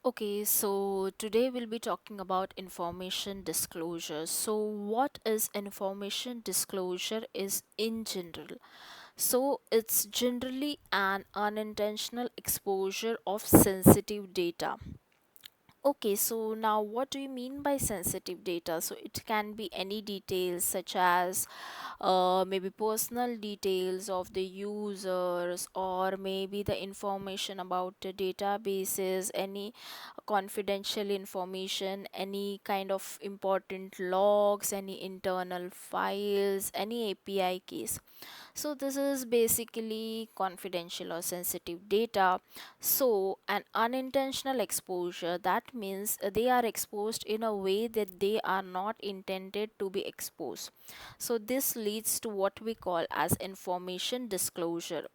Okay, so today we'll be talking about information disclosure. So what is information disclosure is in general. So it's generally an unintentional exposure of sensitive data. Okay, so now what do you mean by sensitive data? So it can be any details such as maybe personal details of the users, or maybe the information about the databases, any confidential information, any kind of important logs, any internal files, any API keys. So this is basically confidential or sensitive data. So an unintentional exposure, that means they are exposed in a way that they are not intended to be exposed. So this leads to what we call as information disclosure.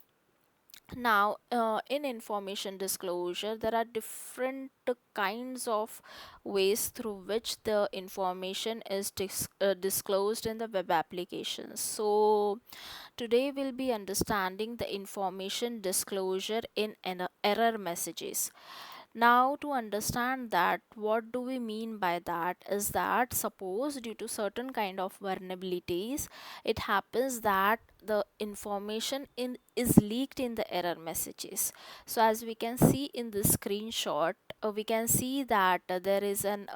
Now, in information disclosure, there are different kinds of ways through which the information is disclosed in the web applications. So, today we'll be understanding the information disclosure in error messages. Now, to understand that, what do we mean by that is that suppose due to certain kind of vulnerabilities, it happens that the information is leaked in the error messages. So as we can see in this screenshot, we can see that there is an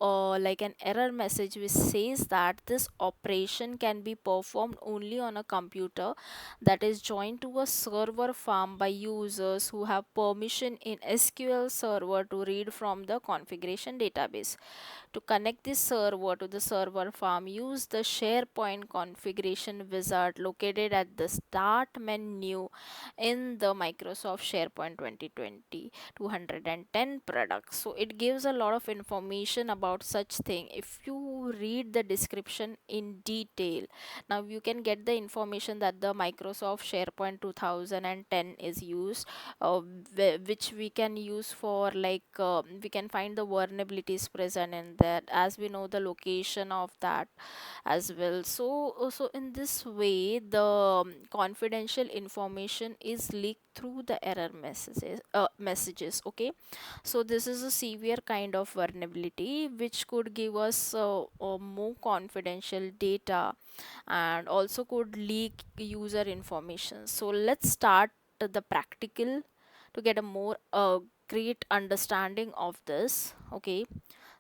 like an error message which says that this operation can be performed only on a computer that is joined to a server farm by users who have permission in SQL server to read from the configuration database. To connect this server to the server farm, use the SharePoint configuration wizard located at the start menu in the Microsoft SharePoint 2020 210 products. So it gives a lot of information about such thing. If you read the description in detail, now you can get the information that the Microsoft SharePoint 2010 is used, which we can use for we can find the vulnerabilities present in that, as we know the location of that as well. So in this way, the confidential information is leaked through the error messages. Okay, so this is a severe kind of vulnerability which could give us more confidential data and also could leak user information. So let's start the practical to get a more great understanding of this. Okay,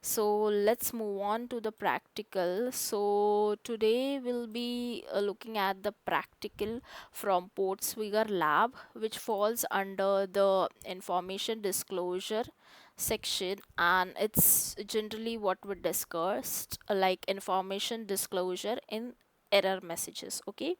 so let's move on to the practical. So today we'll be looking at the practical from PortSwigger Lab, which falls under the information disclosure section, and it's generally what we discussed, like information disclosure in error messages. Okay,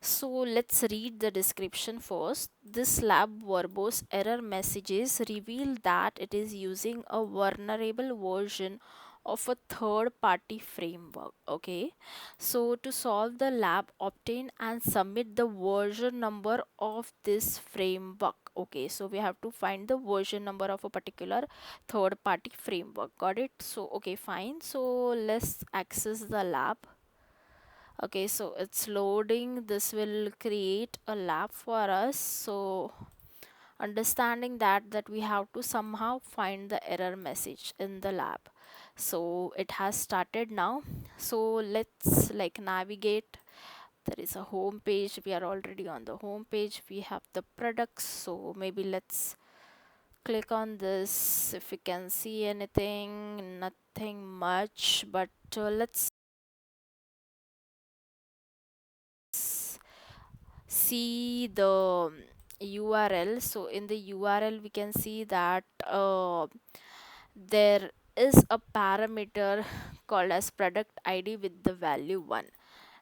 so let's read the description first. This lab verbose error messages reveal that it is using a vulnerable version of a third party framework. Okay, so to solve the lab, obtain and submit the version number of this framework. Okay, so we have to find the version number of a particular third party framework. Got it? So okay, fine. So let's access the lab. Okay, so it's loading. This will create a lab for us. So understanding that we have to somehow find the error message in the lab. So it has started now. So let's like navigate. There is a home page. We are already on the home page. We have the products. So maybe let's click on this. If you can see anything, nothing much, but let's see the URL. So in the URL we can see that there is a parameter called as product ID with the value 1.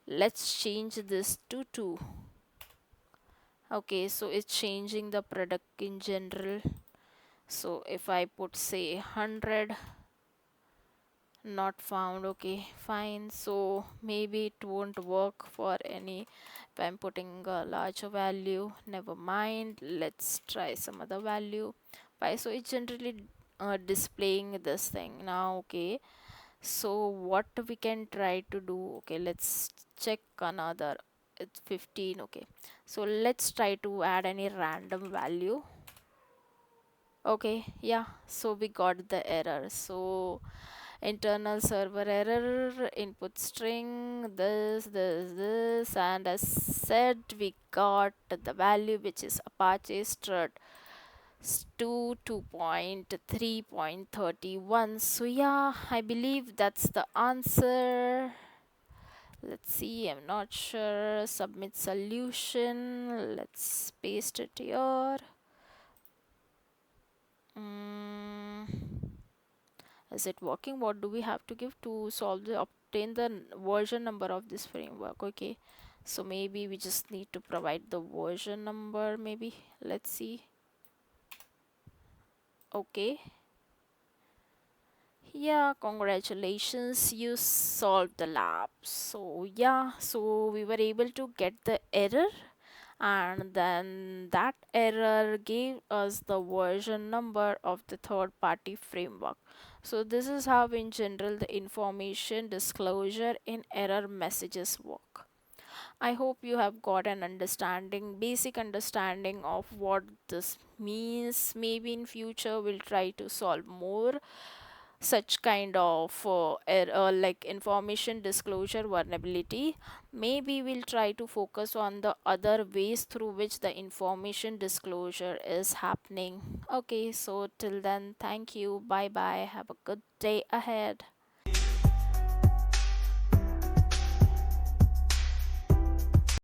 Let's change this to 2. Okay, so it's changing the product in general. So if I put say 100, not found. Okay, fine. So maybe it won't work for any. If I'm putting a larger value, never mind, let's try some other value. Why? So it's generally displaying this thing now. Okay, so what we can try to do, okay, let's check another. It's 15. Okay, so let's try to add any random value. Okay, yeah, so we got the error. So internal server error, input string, this, and as said, we got the value which is Apache strut 2.3.31. So yeah, I believe that's the answer. Let's see, I'm not sure. Submit solution. Let's paste it here. Mm, is it working? What do we have to give to solve the obtain the version number of this framework? Okay, so maybe we just need to provide the version number. Maybe let's see. Okay, yeah, congratulations, you solved the lab. So yeah, so we were able to get the error, and then that error gave us the version number of the third party framework. So this is how in general the information disclosure in error messages work. I hope you have got an understanding, basic understanding of what this means. Maybe in future we'll try to solve more such kind of like information disclosure vulnerability. Maybe we'll try to focus on the other ways through which the information disclosure is happening. Okay, so till then, thank you, bye bye, have a good day ahead.